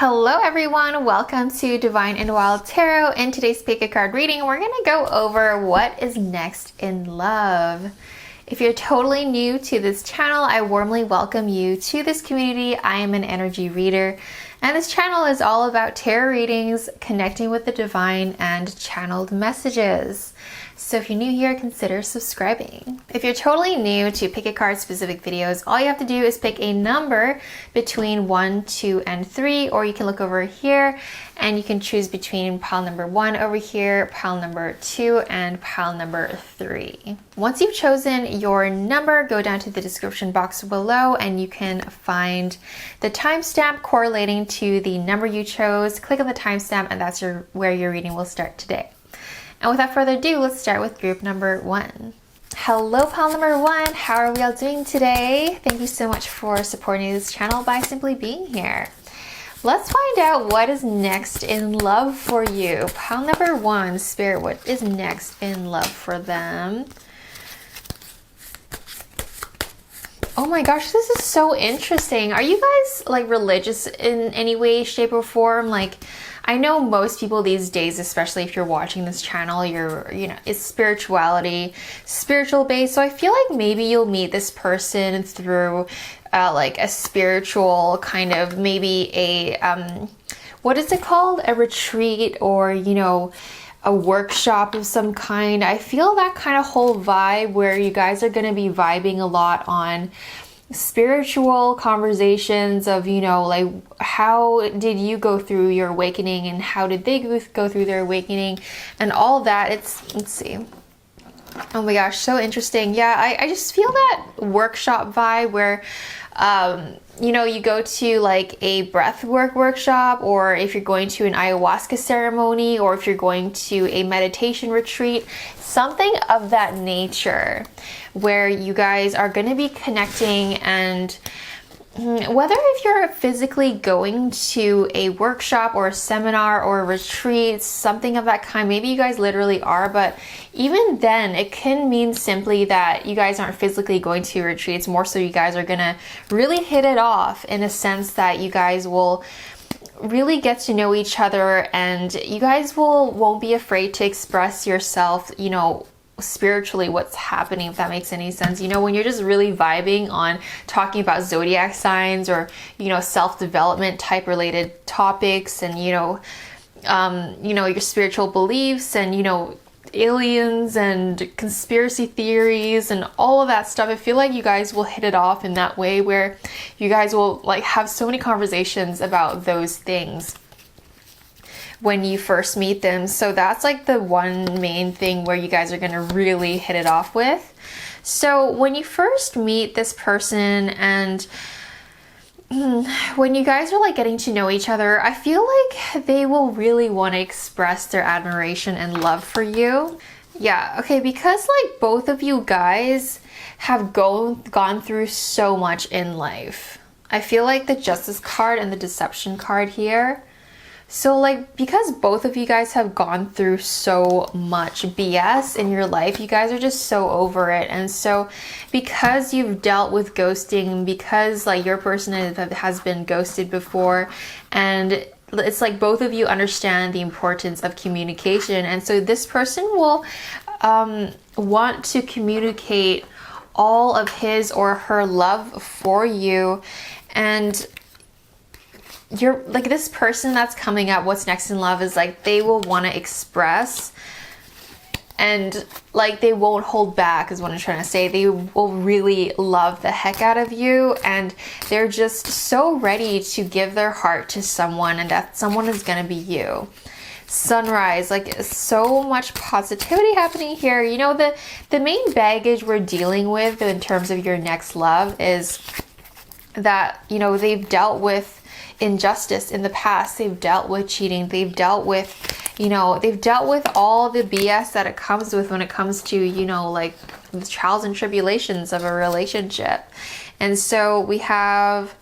Hello everyone, welcome to Divine and Wild Tarot. In today's pick a card reading, we're going to go over what is next in love. If you're totally new to this channel, I warmly welcome you to this community. I am an energy reader, and this channel is all about tarot readings, connecting with the divine, and channeled messages. So if you're new here, consider subscribing. If you're totally new to pick a card specific videos, all you have to do is pick a number between 1, 2, and 3, or you can look over here and you can choose between pile number 1 over here, pile number 2, and pile number 3. Once you've chosen your number, go down to the description box below and you can find the timestamp correlating to the number you chose. Click on the timestamp and that's where your reading will start today. And without further ado, let's start with group number 1. Hello, pile number 1. How are we all doing today? Thank you so much for supporting this channel by simply being here. Let's find out what is next in love for you. Pile number 1, Spirit, what is next in love for them? Oh my gosh, this is so interesting. Are you guys like religious in any way, shape, or form? Like, I know most people these days, especially if you're watching this channel, it's spirituality, spiritual based. So I feel like maybe you'll meet this person through like a spiritual kind of, maybe a, what is it called? A retreat, or, a workshop of some kind. I feel that kind of whole vibe where you guys are going to be vibing a lot on spiritual conversations of, like, how did you go through your awakening and how did they go through their awakening and all of that. Let's see. Oh my gosh, so interesting. Yeah, I just feel that workshop vibe where, you go to like a breathwork workshop, or if you're going to an ayahuasca ceremony, or if you're going to a meditation retreat, something of that nature where you guys are going to be connecting. And whether if you're physically going to a workshop or a seminar or a retreat, something of that kind, maybe you guys literally are, but even then it can mean simply that you guys aren't physically going to retreats. More so you guys are gonna really hit it off in a sense that you guys will really get to know each other, and you guys won't be afraid to express yourself, spiritually what's happening, if that makes any sense. When you're just really vibing on talking about zodiac signs or self-development type related topics, and your spiritual beliefs, and aliens and conspiracy theories and all of that stuff, I feel like you guys will hit it off in that way where you guys will like have so many conversations about those things when you first meet them. So that's like the one main thing where you guys are going to really hit it off with. So when you first meet this person and when you guys are like getting to know each other, I feel like they will really want to express their admiration and love for you. Yeah, okay, because like both of you guys have gone through so much in life. I feel like the Justice card and the Deception card here. So like, because both of you guys have gone through so much BS in your life, you guys are just so over it. And so because you've dealt with ghosting, because like your person has been ghosted before, and it's like both of you understand the importance of communication. And so this person will want to communicate all of his or her love for you. And you're like, this person that's coming up, what's next in love, is like they will want to express, and like they won't hold back is what I'm trying to say. They will really love the heck out of you, and they're just so ready to give their heart to someone, and that someone is going to be you. Sunrise, like so much positivity happening here. The main baggage we're dealing with in terms of your next love is that, they've dealt with injustice in the past, they've dealt with cheating, they've dealt with all the BS that it comes with when it comes to, like the trials and tribulations of a relationship. And so we have,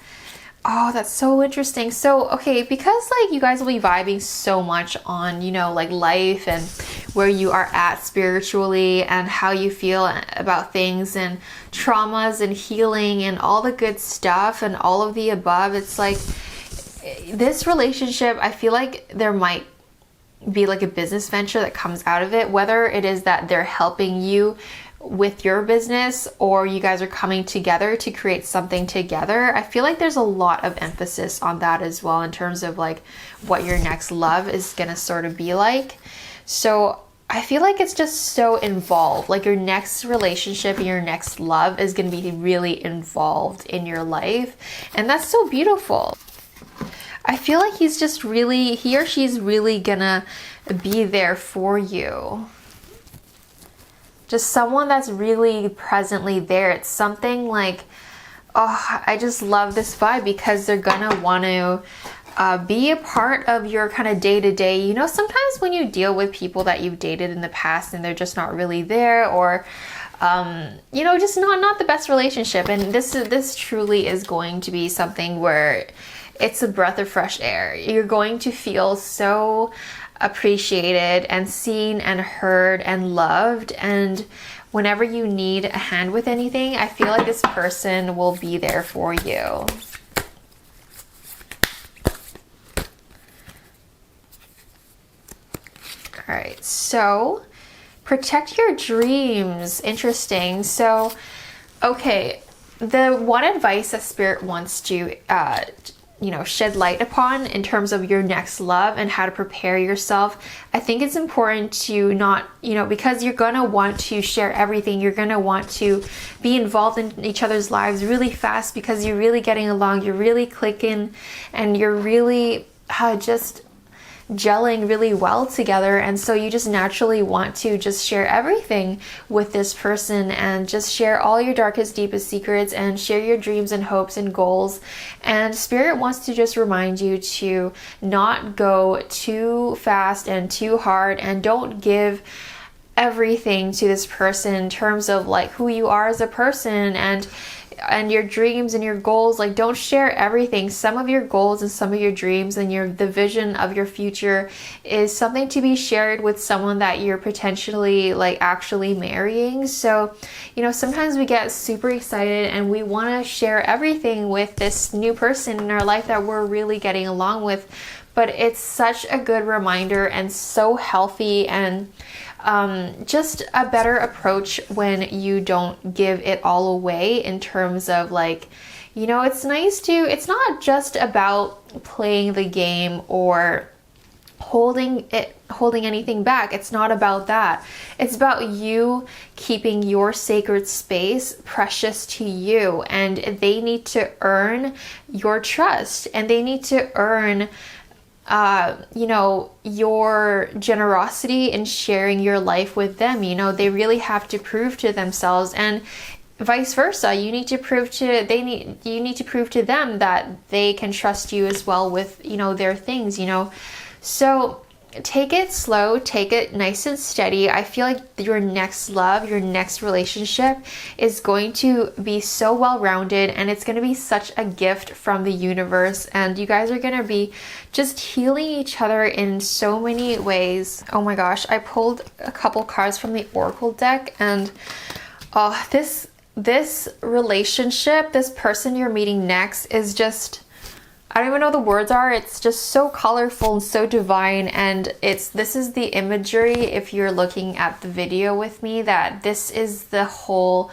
oh, that's so interesting. So, okay, because like you guys will be vibing so much on, like life and where you are at spiritually and how you feel about things and traumas and healing and all the good stuff and all of the above, it's like this relationship, I feel like there might be like a business venture that comes out of it, whether it is that they're helping you with your business or you guys are coming together to create something together. I feel like there's a lot of emphasis on that as well in terms of like what your next love is gonna sort of be like. So I feel like it's just so involved. Like your next relationship and your next love is gonna be really involved in your life, and that's so beautiful. I feel like he or she's really gonna be there for you. Just someone that's really presently there. It's something like, oh, I just love this vibe because they're gonna want to be a part of your kind of day-to-day. You know, sometimes when you deal with people that you've dated in the past and they're just not really there, or you know, just not the best relationship. And this truly is going to be something where it's a breath of fresh air. You're going to feel so appreciated and seen and heard and loved. And whenever you need a hand with anything, I feel like this person will be there for you. All right, so protect your dreams. Interesting. So, okay, the one advice that Spirit wants to you know, shed light upon in terms of your next love and how to prepare yourself. I think it's important to not, you know, because you're gonna want to share everything. You're gonna want to be involved in each other's lives really fast because you're really getting along, you're really clicking, and you're really just gelling really well together. And so you just naturally want to just share everything with this person and just share all your darkest, deepest secrets and share your dreams and hopes and goals. And Spirit wants to just remind you to not go too fast and too hard, and don't give everything to this person in terms of like who you are as a person and your dreams and your goals. Like, don't share everything. Some of your goals and some of your dreams and the vision of your future is something to be shared with someone that you're potentially like actually marrying. So, you know, sometimes we get super excited and we want to share everything with this new person in our life that we're really getting along with. But it's such a good reminder and so healthy, and just a better approach when you don't give it all away in terms of like, you know, it's not just about playing the game or holding anything back. It's not about that. It's about you keeping your sacred space precious to you, and they need to earn your trust, and they need to earn you know, your generosity in sharing your life with them. You know, they really have to prove to themselves, and vice versa. You need to prove to them that they can trust you as well with, you know, their things, you know. So take it slow, take it nice and steady. I feel like your next love, your next relationship is going to be so well-rounded, and it's going to be such a gift from the universe, and you guys are going to be just healing each other in so many ways. Oh my gosh, I pulled a couple cards from the Oracle deck, and this relationship, this person you're meeting next is just, I don't even know the words are. It's just so colorful and so divine. And this is the imagery, if you're looking at the video with me, that this is the whole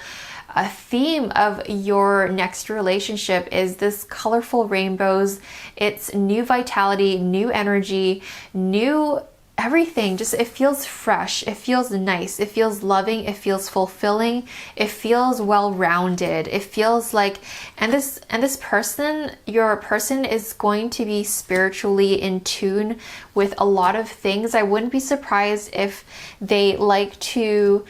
theme of your next relationship is this colorful rainbows. It's new vitality, new energy, new everything. Just, it feels fresh, it feels nice, it feels loving, it feels fulfilling, it feels well-rounded. It feels like, and this person, your person, is going to be spiritually in tune with a lot of things. I wouldn't be surprised if they like to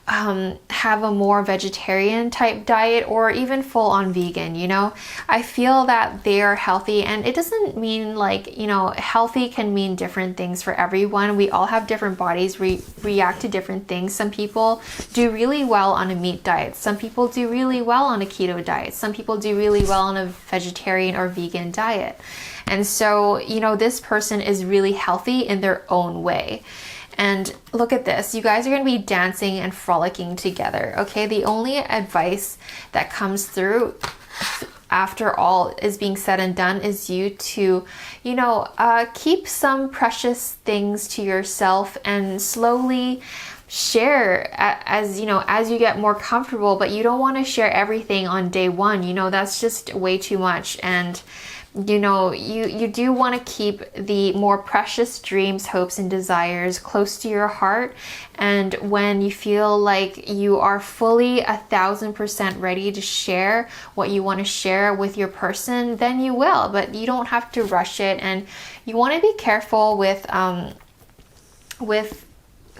have a more vegetarian type diet or even full on vegan, you know. I feel that they are healthy, and it doesn't mean like, you know, healthy can mean different things for everyone. We all have different bodies, react to different things. Some people do really well on a meat diet. Some people do really well on a keto diet. Some people do really well on a vegetarian or vegan diet. And so, you know, this person is really healthy in their own way. And look at this, you guys are going to be dancing and frolicking together, okay? The only advice that comes through after all is being said and done, is you to, you know, keep some precious things to yourself and slowly share as you know, as you get more comfortable. But you don't want to share everything on day one, you know, that's just way too much. And you know, you do want to keep the more precious dreams, hopes, and desires close to your heart. And when you feel like you are fully 1000% ready to share what you want to share with your person, then you will. But you don't have to rush it, and you want to be careful with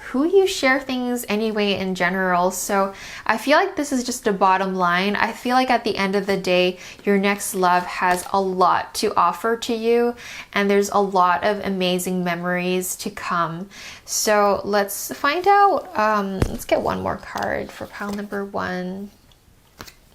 who you share things anyway in general. So I feel like this is just a bottom line. I feel like at the end of the day, your next love has a lot to offer to you, and there's a lot of amazing memories to come. So let's find out. Let's get one more card for pile number 1.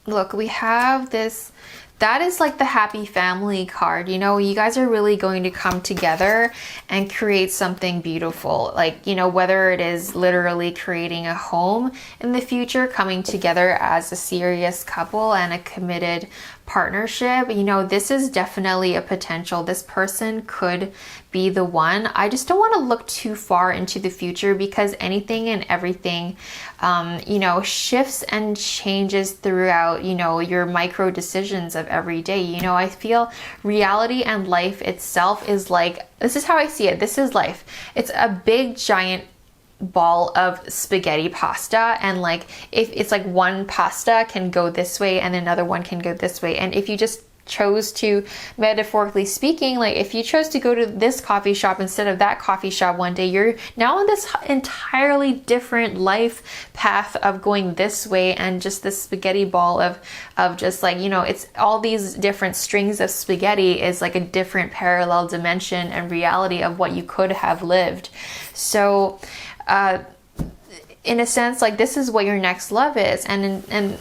Look, we have this. That is like the happy family card. You know, you guys are really going to come together and create something beautiful. Like, you know, whether it is literally creating a home in the future, coming together as a serious couple and a committed partnership, you know, this is definitely a potential. This person could be the one. I just don't want to look too far into the future, because anything and everything, you know, shifts and changes throughout, you know, your micro decisions of every day. You know, I feel reality and life itself is like, this is how I see it. This is life. It's a big giant ball of spaghetti pasta, and like if it's like one pasta can go this way and another one can go this way, and if you just chose to, metaphorically speaking, like if you chose to go to this coffee shop instead of that coffee shop one day, you're now on this entirely different life path of going this way, and just this spaghetti ball of just like, you know, it's all these different strings of spaghetti is like a different parallel dimension and reality of what you could have lived. So in a sense, like this is what your next love is, and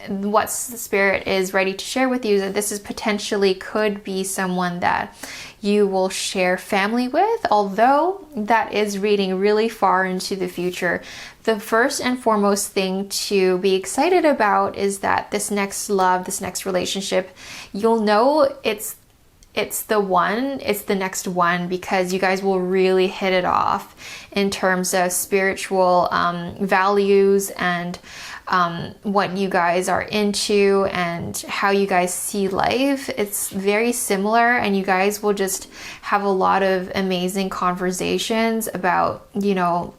what the spirit is ready to share with you is that this is potentially could be someone that you will share family with, although that is reading really far into the future. The first and foremost thing to be excited about is that this next love, this next relationship, you'll know it's the one, it's the next one, because you guys will really hit it off in terms of spiritual values and what you guys are into and how you guys see life. It's very similar, and you guys will just have a lot of amazing conversations about, you know,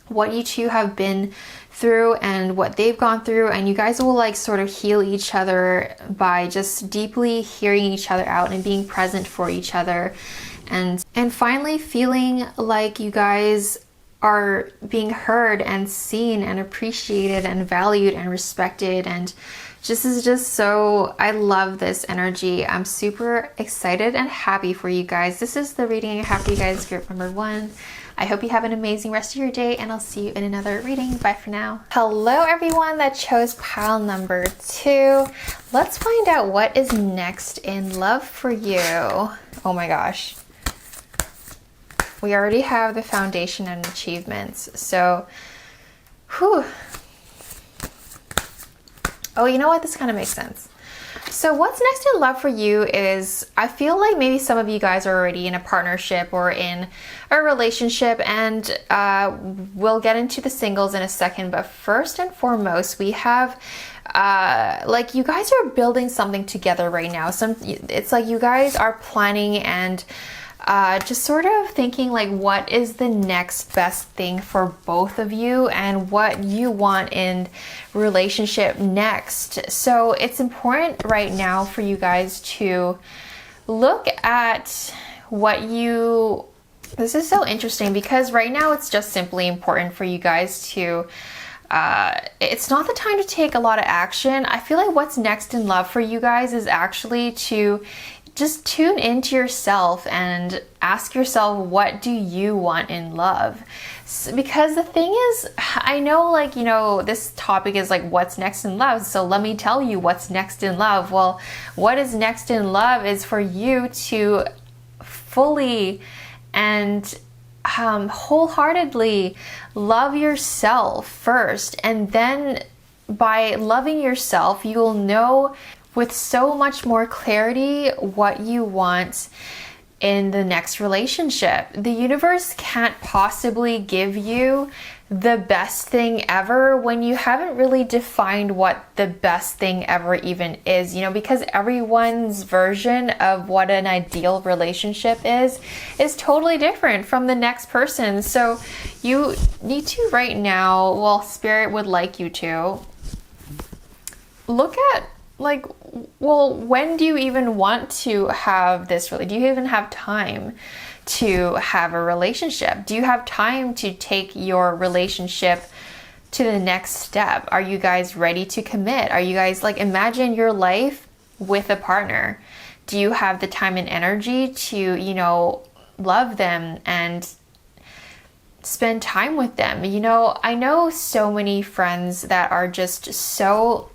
what you two have been through and what they've gone through, and you guys will like sort of heal each other by just deeply hearing each other out and being present for each other, and finally feeling like you guys are being heard and seen and appreciated and valued and respected. And this is just so, I love this energy. I'm super excited and happy for you guys. This is the reading I have for you guys, group number 1. I hope you have an amazing rest of your day, and I'll see you in another reading. Bye for now. Hello everyone that chose pile number 2. Let's find out what is next in love for you. Oh my gosh. We already have the foundation and achievements. So, whew. Oh, you know what? This kind of makes sense. So what's next in love for you is, I feel like maybe some of you guys are already in a partnership or in a relationship, and we'll get into the singles in a second. But first and foremost, we have like you guys are building something together right now. It's like you guys are planning and just sort of thinking like, what is the next best thing for both of you and what you want in relationship next. So it's important right now for you guys to look at what you, this is so interesting because right now it's just simply important for you guys to it's not the time to take a lot of action. I feel like what's next in love for you guys is actually to just tune into yourself and ask yourself, what do you want in love? Because the thing is, I know, like, you know, this topic is like, what's next in love? So let me tell you what's next in love. Well, what is next in love is for you to fully and wholeheartedly love yourself first, and then by loving yourself, you'll know with so much more clarity what you want in the next relationship. The universe can't possibly give you the best thing ever when you haven't really defined what the best thing ever even is, you know, because everyone's version of what an ideal relationship is totally different from the next person. So you need to right now, well, Spirit would like you to look at, like, well, when do you even want to have this? Do you even have time to have a relationship? Do you have time to take your relationship to the next step? Are you guys ready to commit? Are you guys, like, imagine your life with a partner. Do you have the time and energy to, you know, love them and spend time with them? You know, I know so many friends that are just so,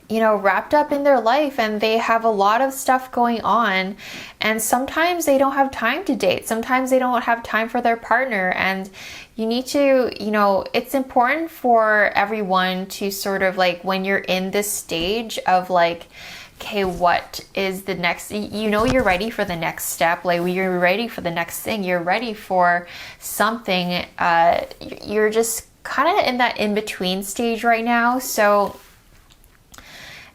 you know, wrapped up in their life, and they have a lot of stuff going on, and sometimes they don't have time to date. Sometimes they don't have time for their partner, and you need to, you know, it's important for everyone to sort of, like, when you're in this stage of, like, okay, what is the next, you know, you're ready for the next step, like, you're ready for the next thing, you're ready for something, you're just kind of in that in-between stage right now. So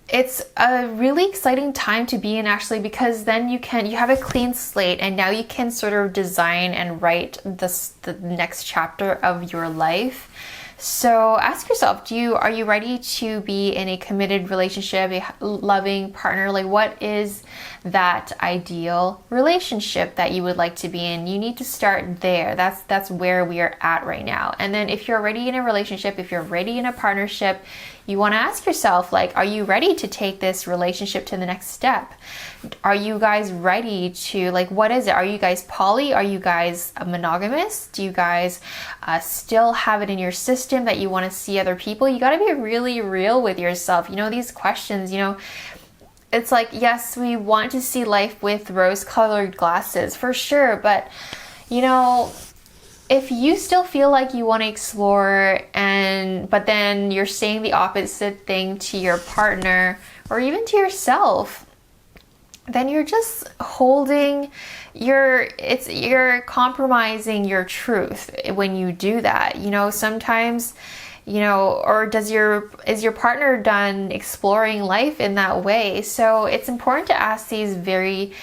it's a really exciting time to be in, actually, because then you have a clean slate, and now you can sort of design and write the next chapter of your life. So ask yourself, are you ready to be in a committed relationship, a loving partner? Like, what is that ideal relationship that you would like to be in? You need to start there. That's where we are at right now. And then if you're already in a relationship, if you're already in a partnership, you want to ask yourself, like, are you ready to take this relationship to the next step? Are you guys ready to, like, what is it? Are you guys poly? Are you guys monogamous? Do you guys still have it in your system that you want to see other people? You got to be really real with yourself. You know, these questions, you know, it's like, yes, we want to see life with rose-colored glasses for sure, but, you know, if you still feel like you want to explore, but then you're saying the opposite thing to your partner or even to yourself, then you're just you're compromising your truth when you do that. You know, sometimes, you know, or is your partner done exploring life in that way? So it's important to ask these very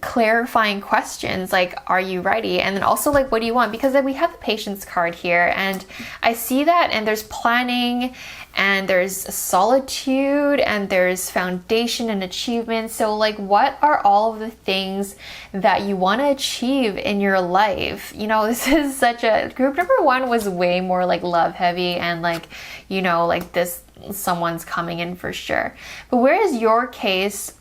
clarifying questions, like, are you ready? And then also, like, what do you want? Because then we have the patience card here, and I see that, and there's planning, and there's solitude, and there's foundation and achievement. So, like, what are all of the things that you want to achieve in your life? You know, this is such a group number one was way more like love heavy, and, like, you know, like, this someone's coming in for sure. But whereas your case,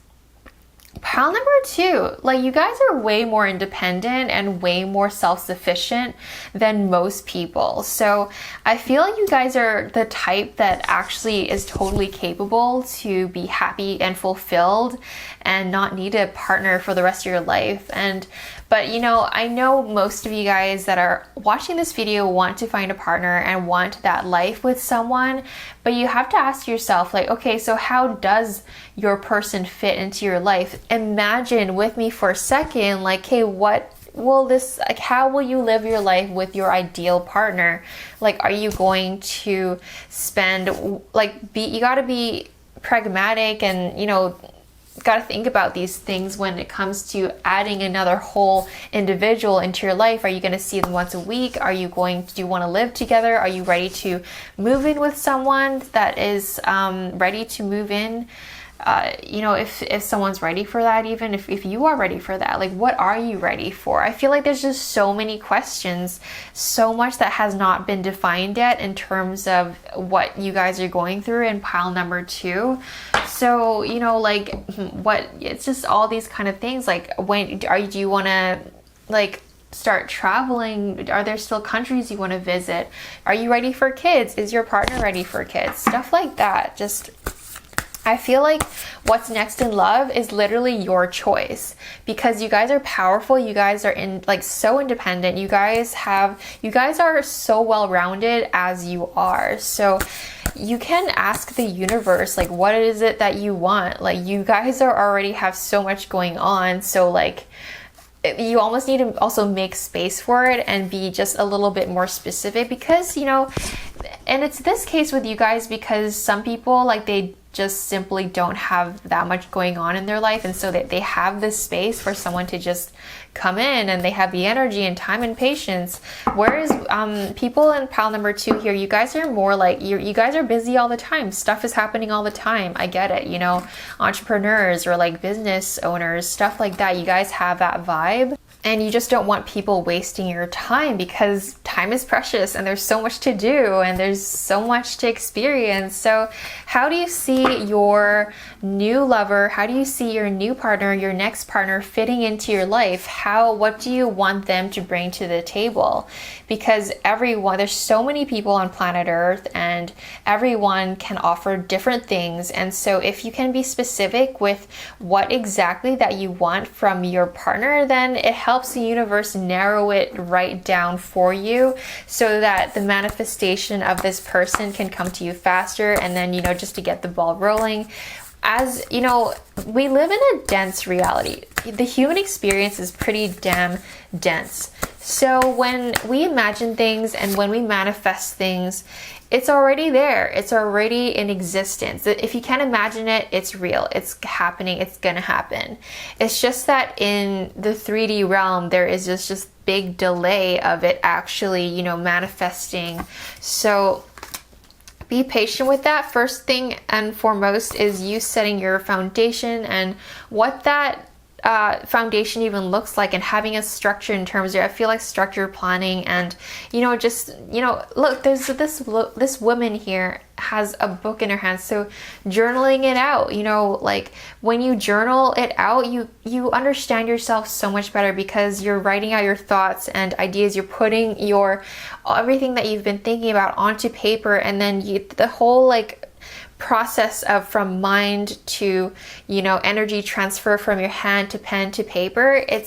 pile number two, like, you guys are way more independent and way more self-sufficient than most people. So I feel like you guys are the type that actually is totally capable to be happy and fulfilled and not need a partner for the rest of your life. But you know, I know most of you guys that are watching this video want to find a partner and want that life with someone, but you have to ask yourself, like, okay, so how does your person fit into your life? Imagine with me for a second, like, hey, how will you live your life with your ideal partner? Like, are you going to spend, like, you gotta be pragmatic, and, you know, got to think about these things when it comes to adding another whole individual into your life. Are you going to see them once a week? Do you want to live together? Are you ready to move in with someone that is ready to move in? You know, if someone's ready for that, even if you are ready for that, like, what are you ready for? I feel like there's just so many questions, so much that has not been defined yet in terms of what you guys are going through in pile number two. So, you know, like, it's just all these kind of things, like, do you want to, like, start traveling? Are there still countries you want to visit? Are you ready for kids? Is your partner ready for kids? Stuff like that. Just, I feel like what's next in love is literally your choice, because you guys are powerful. You guys are so independent. You guys are so well-rounded as you are. So you can ask the universe, like, what is it that you want? Like, you guys are already have so much going on, so like you almost need to also make space for it and be just a little bit more specific, because, you know, and it's this case with you guys because some people, like, they just simply don't have that much going on in their life, and so they have this space for someone to just come in, and they have the energy and time and patience. Whereas people in pile number 2 here, you guys are more like, you guys are busy all the time. Stuff is happening all the time. I get it, you know, entrepreneurs or like business owners, stuff like that. You guys have that vibe. And you just don't want people wasting your time, because time is precious and there's so much to do and there's so much to experience. So how do you see your new lover? How do you see your new partner, your next partner fitting into your life? What do you want them to bring to the table? Because there's so many people on planet Earth, and everyone can offer different things. And so if you can be specific with what exactly that you want from your partner, then it helps the universe narrow it right down for you, so that the manifestation of this person can come to you faster, and then, you know, just to get the ball rolling. As you know, we live in a dense reality. The human experience is pretty damn dense. So when we imagine things and when we manifest things, it's already there. It's already in existence. If you can't imagine it, it's real. It's happening. It's gonna happen. It's just that in the 3D realm, there is just big delay of it actually, you know, manifesting. So be patient with that. First thing and foremost is you setting your foundation, and what that foundation even looks like, and having a structure in terms of, I feel like, structure planning. And, you know, just, you know, look, there's this woman here has a book in her hand, so journaling it out, you know, like when you journal it out, you understand yourself so much better, because you're writing out your thoughts and ideas. You're putting everything that you've been thinking about onto paper, and then the whole like process of from mind to, you know, energy transfer from your hand to pen to paper, it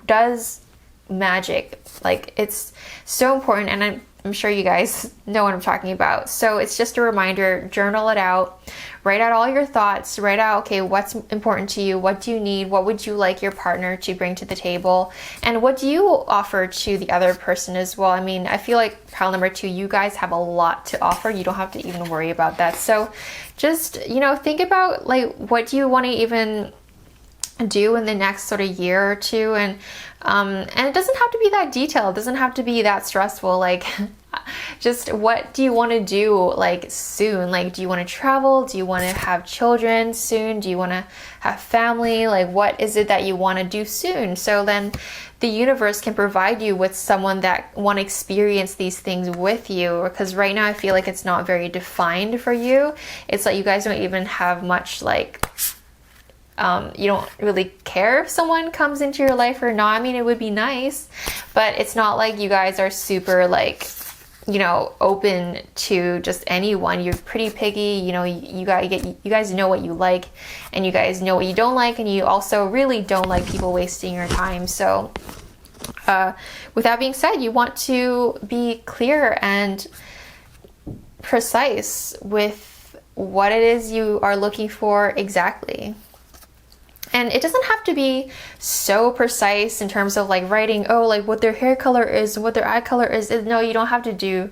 does magic. Like, it's so important, and I'm sure you guys know what I'm talking about. So it's just a reminder, journal it out, write out all your thoughts, write out, okay, what's important to you, what do you need, what would you like your partner to bring to the table, and what do you offer to the other person as well. I mean, I feel like pile number 2, you guys have a lot to offer. You don't have to even worry about that. So just, you know, think about, like, what do you want to even do in the next sort of year or two, and it doesn't have to be that detailed, it doesn't have to be that stressful. Like, just what do you want to do, like, soon? Like, do you want to travel? Do you want to have children soon? Do you want to have family? Like, what is it that you want to do soon? So then the universe can provide you with someone that want to experience these things with you, because right now I feel like it's not very defined for you. It's like you guys don't even have much, like, you don't really care if someone comes into your life or not. I mean, it would be nice, but it's not like you guys are super, like, you know, open to just anyone. You're pretty picky, you know, you guys know what you like, and you guys know what you don't like, and you also really don't like people wasting your time. So with that being said, you want to be clear and precise with what it is you are looking for exactly. And it doesn't have to be so precise in terms of, like, writing, oh, like, what their hair color is and what their eye color is. No, you don't have to do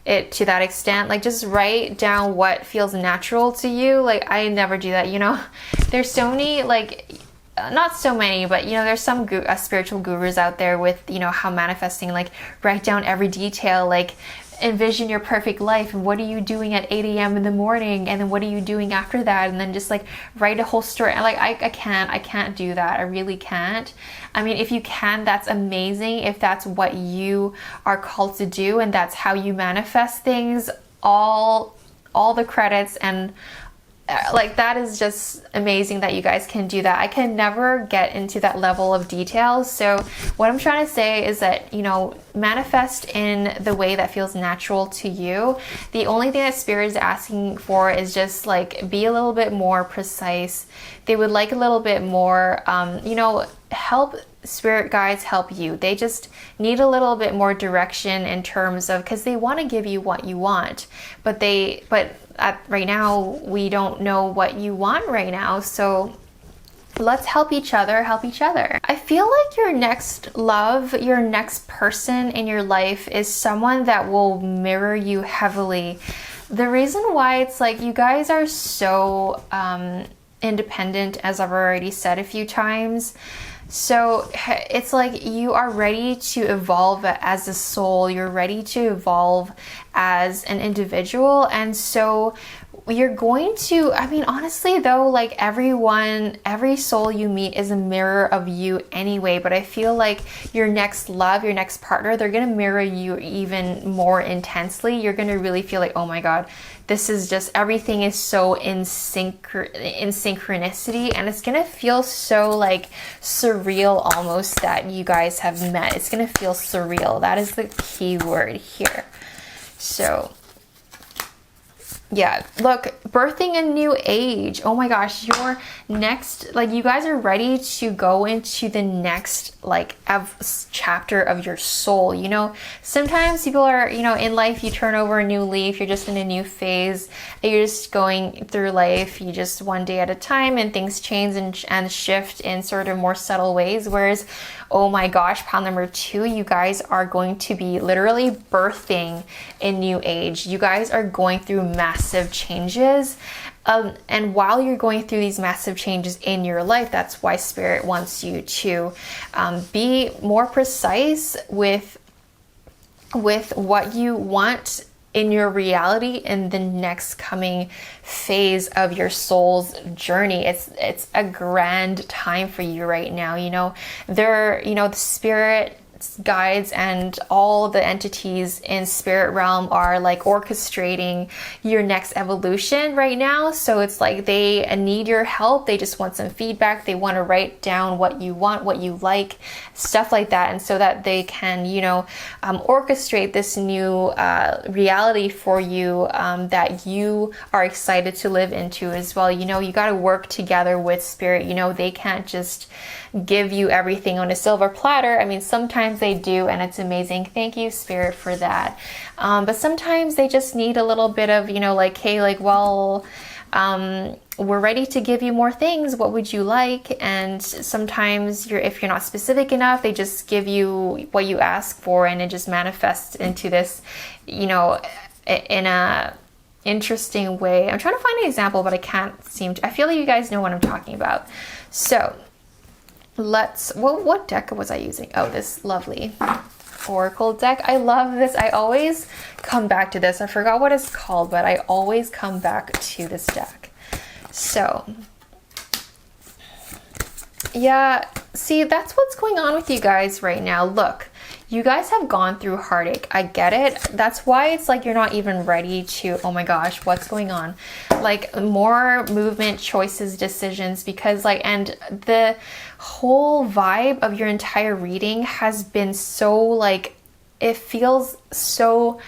it to that extent. Like, just write down what feels natural to you. Like, I never do that, you know. There's so many, like, not so many, but, you know, there's some spiritual gurus out there with, you know, how manifesting, like, write down every detail, like, envision your perfect life, and what are you doing at 8 a.m. in the morning, and then what are you doing after that, and then just, like, write a whole story. And, like, I can't do that. I really can't. I mean, if you can, that's amazing. If that's what you are called to do and that's how you manifest things, all the credits, and like, that is just amazing that you guys can do that. I can never get into that level of detail. So what I'm trying to say is that, you know, manifest in the way that feels natural to you. The only thing that Spirit is asking for is just, like, be a little bit more precise. They would like a little bit more, you know, help spirit guides help you. They just need a little bit more direction in terms of, because they want to give you what you want, but right now we don't know what you want right now. So let's help each other, I feel like your next love, your next person in your life is someone that will mirror you heavily. The reason why it's like you guys are so independent, as I've already said a few times. So it's like you are ready to evolve as a soul. You're ready to evolve as an individual. And so you're going to, I mean, honestly though, like every soul you meet is a mirror of you anyway. But I feel like your next love, your next partner, they're going to mirror you even more intensely. You're going to really feel like, oh my God, this is just, everything is so in synchronicity, and it's going to feel so like surreal almost that you guys have met. It's going to feel surreal. That is the key word here. So yeah, look, birthing a new age. Oh my gosh, your next, like you guys are ready to go into the next like chapter of your soul. You know, sometimes people are, you know, in life you turn over a new leaf, you're just in a new phase, you're just going through life, you just one day at a time, and things change and shift in sort of more subtle ways. Whereas, oh my gosh, pile number 2, you guys are going to be literally birthing a new age. You guys are going through massive changes. And while you're going through these massive changes in your life, that's why Spirit wants you to be more precise with what you want in your reality in the next coming phase of your soul's journey. It's a grand time for you right now. You know, the spirit guides and all the entities in spirit realm are like orchestrating your next evolution right now. So it's like they need your help. They just want some feedback. They want to write down what you want, what you like, stuff like that. And so that they can, you know, orchestrate this new reality for you that you are excited to live into as well. You know, you got to work together with spirit. You know, they can't just give you everything on a silver platter. I mean, sometimes they do, and it's amazing. Thank you, Spirit, for that. But sometimes they just need a little bit of, you know, like, hey, like, well, we're ready to give you more things. What would you like? And sometimes if you're not specific enough, they just give you what you ask for, and it just manifests into this, you know, in a interesting way. I'm trying to find an example, but I can't seem to. I feel like you guys know what I'm talking about. So what deck was I using? Oh, this lovely Oracle deck. I love this. I always come back to this. I forgot what it's called, but I always come back to this deck. So yeah, see, that's what's going on with you guys right now. Look, you guys have gone through heartache. I get it. That's why it's like you're not even ready to, oh my gosh, what's going on? Like more movement, choices, decisions, because like, and the whole vibe of your entire reading has been so like, it feels so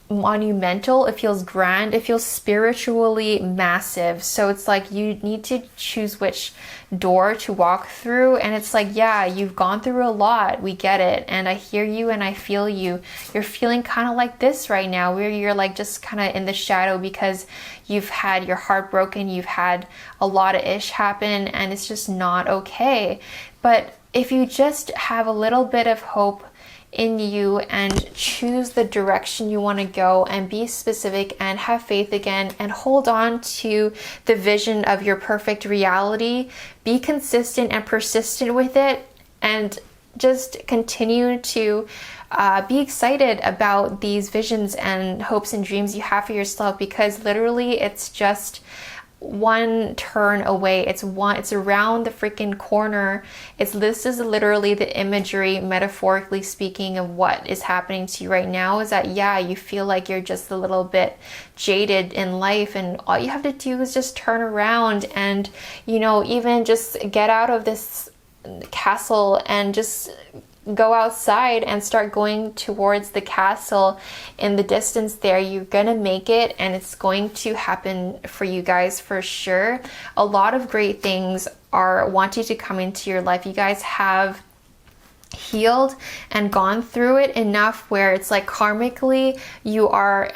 monumental, it feels grand, it feels spiritually massive. So it's like you need to choose which door to walk through, and it's like, yeah, you've gone through a lot, we get it, and I hear you and I feel you. You're feeling kind of like this right now, where you're like just kind of in the shadow because you've had your heart broken, you've had a lot of ish happen, and it's just not okay. But if you just have a little bit of hope in you and choose the direction you want to go and be specific and have faith again and hold on to the vision of your perfect reality, be consistent and persistent with it, and just continue to be excited about these visions and hopes and dreams you have for yourself, because literally it's just one turn away. It's around the freaking corner. This is literally the imagery, metaphorically speaking, of what is happening to you right now. Is that, yeah, you feel like you're just a little bit jaded in life, and all you have to do is just turn around and, you know, even just get out of this castle and just go outside and start going towards the castle in the distance there. You're gonna make it, and it's going to happen for you guys for sure. A lot of great things are wanting to come into your life. You guys have healed and gone through it enough where it's like karmically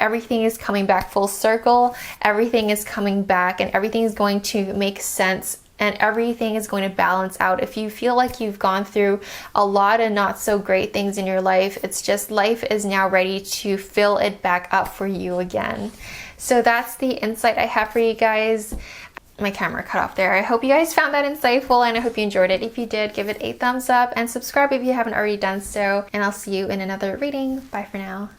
everything is coming back full circle, everything is coming back, and everything is going to make sense, and everything is going to balance out. If you feel like you've gone through a lot of not so great things in your life, it's just life is now ready to fill it back up for you again. So that's the insight I have for you guys. My camera cut off there. I hope you guys found that insightful, and I hope you enjoyed it. If you did, give it a thumbs up and subscribe if you haven't already done so. And I'll see you in another reading. Bye for now.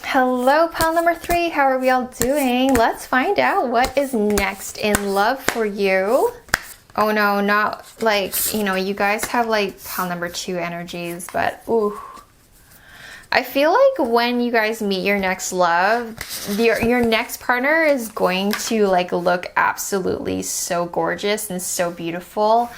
Hello, pile number 3. How are we all doing? Let's find out what is next in love for you. Oh no, not like, you know, you guys have like pile number 2 energies, but ooh. I feel like when you guys meet your next love, your next partner is going to like look absolutely so gorgeous and so beautiful,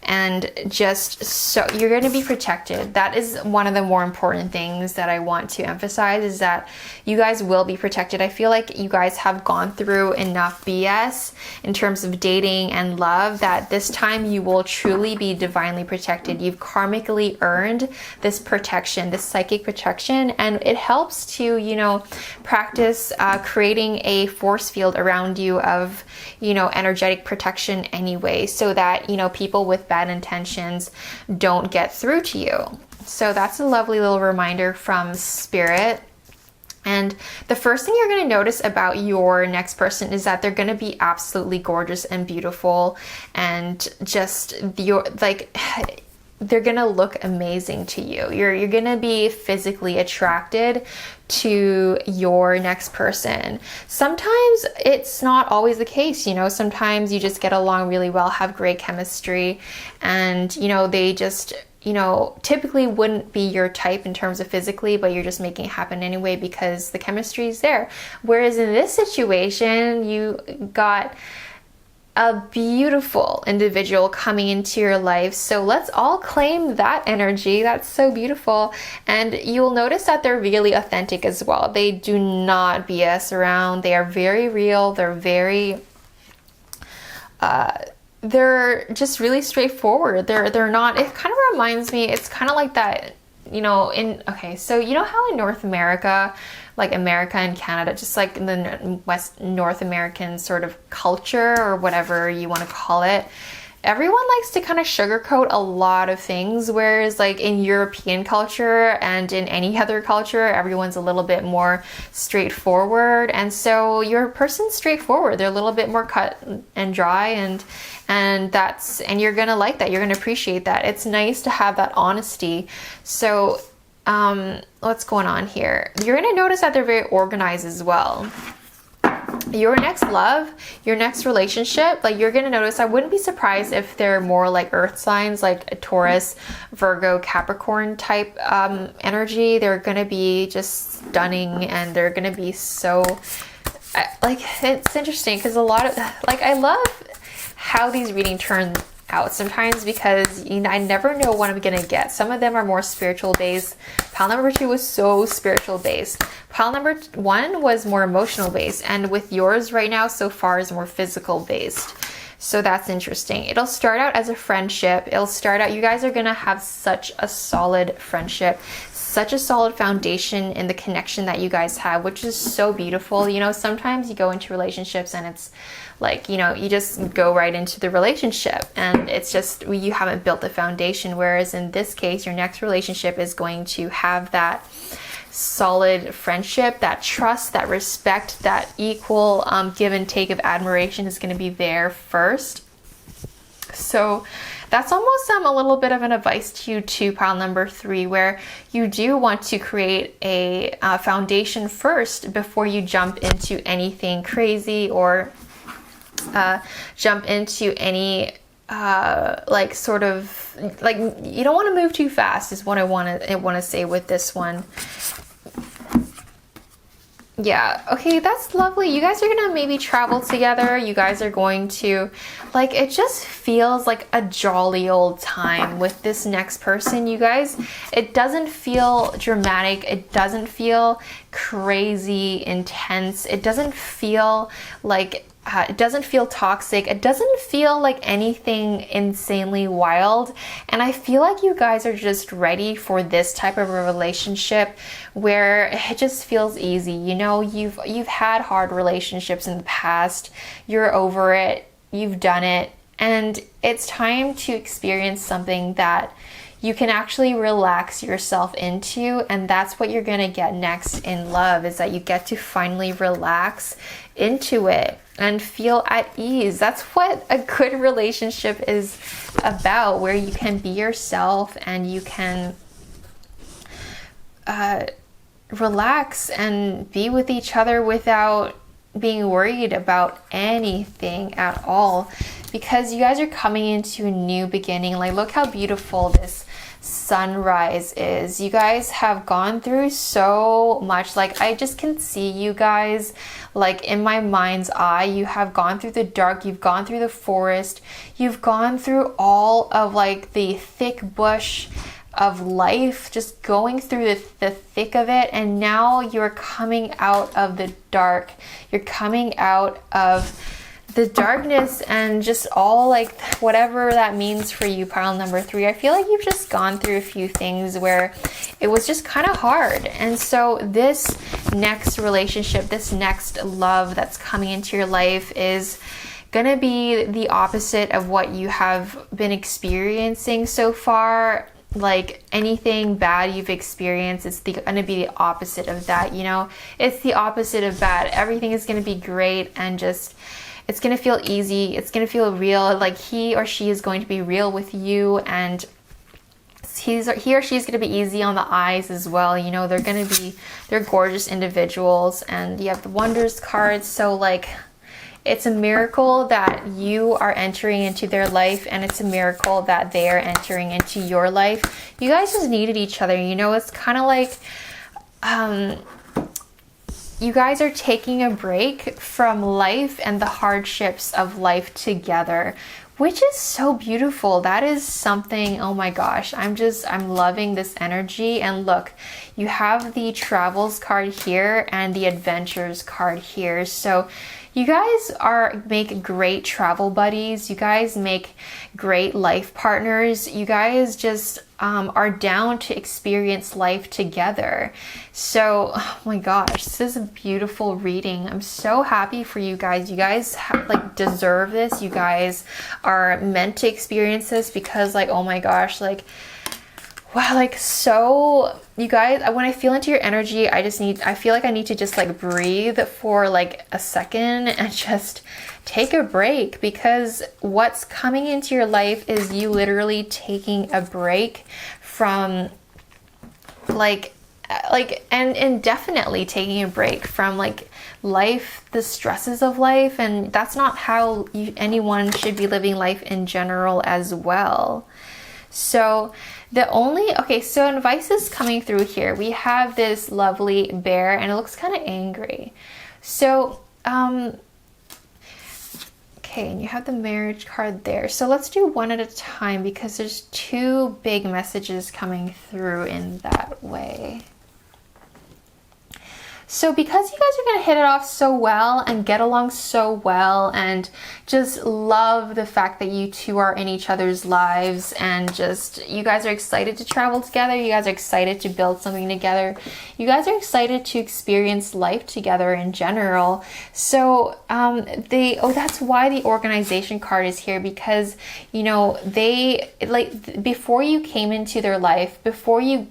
and just so you're going to be protected. That is one of the more important things that I want to emphasize, is that you guys will be protected. I feel like you guys have gone through enough BS in terms of dating and love that this time you will truly be divinely protected. You've karmically earned this protection, this psychic protection, and it helps to, you know, practice creating a force field around you of, you know, energetic protection anyway, so that, you know, people with bad intentions don't get through to you. So that's a lovely little reminder from Spirit. And the first thing you're going to notice about your next person is that they're going to be absolutely gorgeous and beautiful, and just they're gonna look amazing to you. You're gonna be physically attracted to your next person. Sometimes it's not always the case, you know. Sometimes you just get along really well, have great chemistry, and you know, they just, you know, typically wouldn't be your type in terms of physically, but you're just making it happen anyway because the chemistry is there. Whereas in this situation, you got a beautiful individual coming into your life. So let's all claim that energy. That's so beautiful. And you will notice that they're really authentic as well. They do not BS around. They are very real. They're very they're just really straightforward. They're not, it kind of reminds me, it's kind of like that, you know, so you know how in North America, like America and Canada, just like in the North American sort of culture, or whatever you want to call it, everyone likes to kind of sugarcoat a lot of things, whereas like in European culture and in any other culture, everyone's a little bit more straightforward. And so your person's straightforward. They're a little bit more cut and dry, and you're gonna like that. You're gonna appreciate that. It's nice to have that honesty. So what's going on here? You're gonna notice that they're very organized as well. Your next love, your next relationship, like you're gonna notice, I wouldn't be surprised if they're more like earth signs, like a Taurus, Virgo, Capricorn type energy. They're gonna be just stunning, and they're gonna be so like, it's interesting because a lot of, like, I love how these readings turn out sometimes, because, you know, I never know what I'm gonna get. Some of them are more spiritual based. Pile number 2 was so spiritual based. Pile number 1 was more emotional based, and with yours right now so far is more physical based. So that's interesting. It'll start out as a friendship. It'll start out, you guys are gonna have such a solid friendship, such a solid foundation in the connection that you guys have, which is so beautiful. You know, sometimes you go into relationships and it's like, you know, you just go right into the relationship and it's just, you haven't built the foundation. Whereas in this case, your next relationship is going to have that solid friendship, that trust, that respect, that equal give and take of admiration is going to be there first. So that's almost a little bit of an advice to you too, pile number 3, where you do want to create a foundation first before you jump into anything crazy, or jump into any like sort of, like, you don't want to move too fast is what I want to say with this one. Yeah, okay, that's lovely. You guys are gonna maybe travel together. You guys are going to, like, it just feels like a jolly old time with this next person, you guys. It doesn't feel dramatic. It doesn't feel crazy intense. It doesn't feel like it doesn't feel toxic. It doesn't feel like anything insanely wild. And I feel like you guys are just ready for this type of a relationship where it just feels easy. You know, you've had hard relationships in the past. You're over it. You've done it. And it's time to experience something that you can actually relax yourself into, and that's what you're gonna get next in love, is that you get to finally relax into it and feel at ease. That's what a good relationship is about, where you can be yourself and you can relax and be with each other without being worried about anything at all, because you guys are coming into a new beginning. Like, look how beautiful this sunrise is. You guys have gone through so much. Like, I just can see you guys, like, in my mind's eye. You have gone through the dark, you've gone through the forest, you've gone through all of like the thick bush of life, just going through the thick of it, and now you're coming out of the dark. You're coming out of the darkness and just all, like, whatever that means for you, pile number 3. I feel like you've just gone through a few things where it was just kind of hard. And so this next relationship, this next love that's coming into your life is gonna be the opposite of what you have been experiencing so far. Like, anything bad you've experienced, it's gonna be the opposite of that, you know? It's the opposite of bad. Everything is gonna be great, and just, it's gonna feel easy. It's gonna feel real. Like, he or she is going to be real with you, and he or she is gonna be easy on the eyes as well. You know, they're gorgeous individuals. And you have the Wonders card, so like, it's a miracle that you are entering into their life, and it's a miracle that they are entering into your life. You guys just needed each other. You know, it's kind of like you guys are taking a break from life and the hardships of life together, which is so beautiful. That is something, oh my gosh, I'm loving this energy. And look, you have the Travels card here and the Adventures card here. So you guys make great travel buddies. You guys make great life partners. You guys just are down to experience life together. So, oh my gosh, this is a beautiful reading. I'm so happy for you guys. You guys deserve this. You guys are meant to experience this, because, like, oh my gosh, like, wow, like, so you guys, when I feel into your energy, I feel like I need to just like breathe for like a second and just take a break, because what's coming into your life is you literally taking a break from and definitely taking a break from like life, the stresses of life. And that's not how anyone should be living life in general as well. So so advice is coming through here. We have this lovely bear, and it looks kind of angry. So, okay, and you have the marriage card there. So let's do one at a time, because there's 2 big messages coming through in that way. So because you guys are going to hit it off so well and get along so well, and just love the fact that you two are in each other's lives, and just you guys are excited to travel together, you guys are excited to build something together, you guys are excited to experience life together in general. So that's why the organization card is here, because, you know, they, like, before you came into their life, before you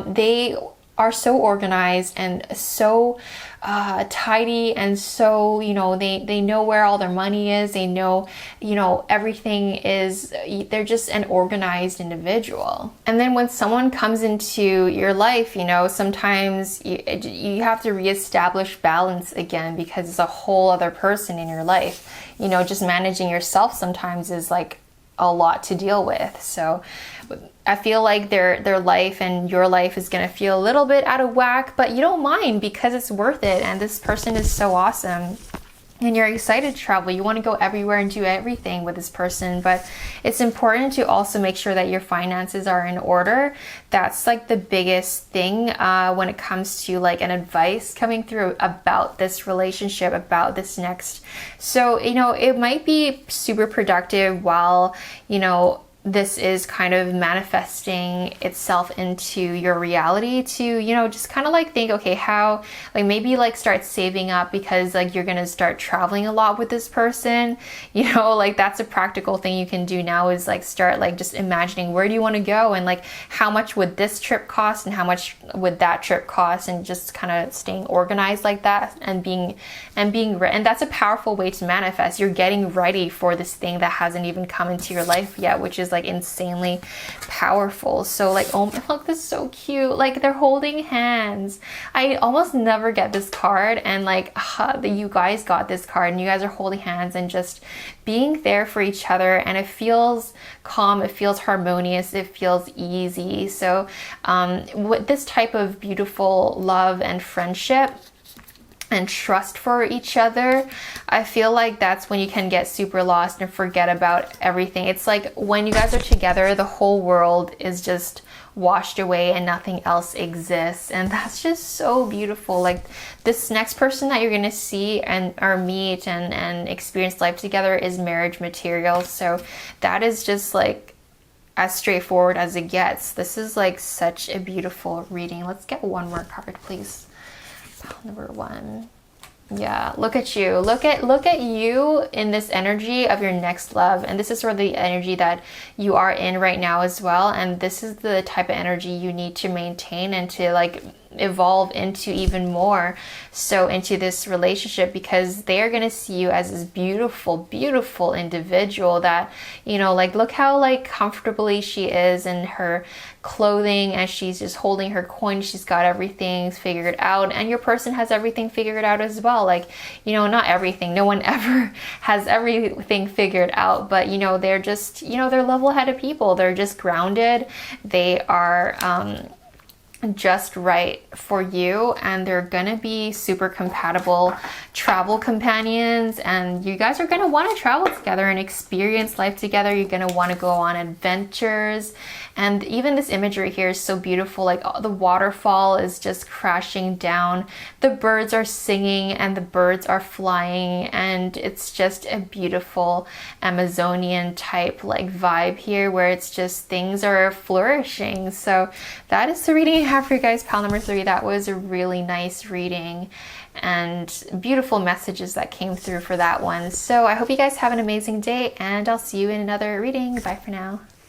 they are so organized and so tidy, and so, you know, they know where all their money is, they know, you know, everything is, they're just an organized individual. And then when someone comes into your life, you know, sometimes you have to reestablish balance again, because it's a whole other person in your life. You know, just managing yourself sometimes is like a lot to deal with. So I feel like their life and your life is going to feel a little bit out of whack, but you don't mind, because it's worth it, and this person is so awesome. and you're excited to travel. You want to go everywhere and do everything with this person, but it's important to also make sure that your finances are in order. That's like the biggest thing when it comes to like an advice coming through about this relationship, about this next. So, you know, it might be super productive while, you know, this is kind of manifesting itself into your reality to, you know, just kind of like think, okay, how, like maybe like start saving up because like you're gonna start traveling a lot with this person, you know, like that's a practical thing you can do now is like start like just imagining where do you want to go and like how much would this trip cost and how much would that trip cost, and just kind of staying organized like that and being and that's a powerful way to manifest. You're getting ready for this thing that hasn't even come into your life yet, which is like insanely powerful. So like, oh look, this is so cute, like they're holding hands. I almost never get this card, and like you guys got this card and you guys are holding hands and just being there for each other, and it feels calm, it feels harmonious, it feels easy. So with this type of beautiful love and friendship and trust for each other, I feel like that's when you can get super lost and forget about everything. It's like when you guys are together, the whole world is just washed away and nothing else exists, and that's just so beautiful. Like this next person that you're gonna see and or meet and experience life together is marriage material. So that is just like as straightforward as it gets. This is like such a beautiful reading. Let's get one more card, please. Number 1. Yeah, look at you. Look at you in this energy of your next love. And this is sort of the energy that you are in right now as well. And this is the type of energy you need to maintain and to like evolve into even more so into this relationship, because they're gonna see you as this beautiful individual that, you know, like look how like comfortably she is in her clothing and she's just holding her coin. She's got everything figured out, and your person has everything figured out as well. Like, you know, not everything, no one ever has everything figured out, but you know, they're just, you know, they're level-headed people. They're just grounded. They are just right for you, and they're gonna be super compatible travel companions, and you guys are gonna want to travel together and experience life together. You're gonna want to go on adventures, and even this imagery here is so beautiful. Like the waterfall is just crashing down, the birds are singing and the birds are flying, and it's just a beautiful Amazonian type like vibe here where it's just things are flourishing. So that is the reading I have for you guys, pile number 3. That was a really nice reading and beautiful messages that came through for that one. So I hope you guys have an amazing day, and I'll see you in another reading. Bye for now.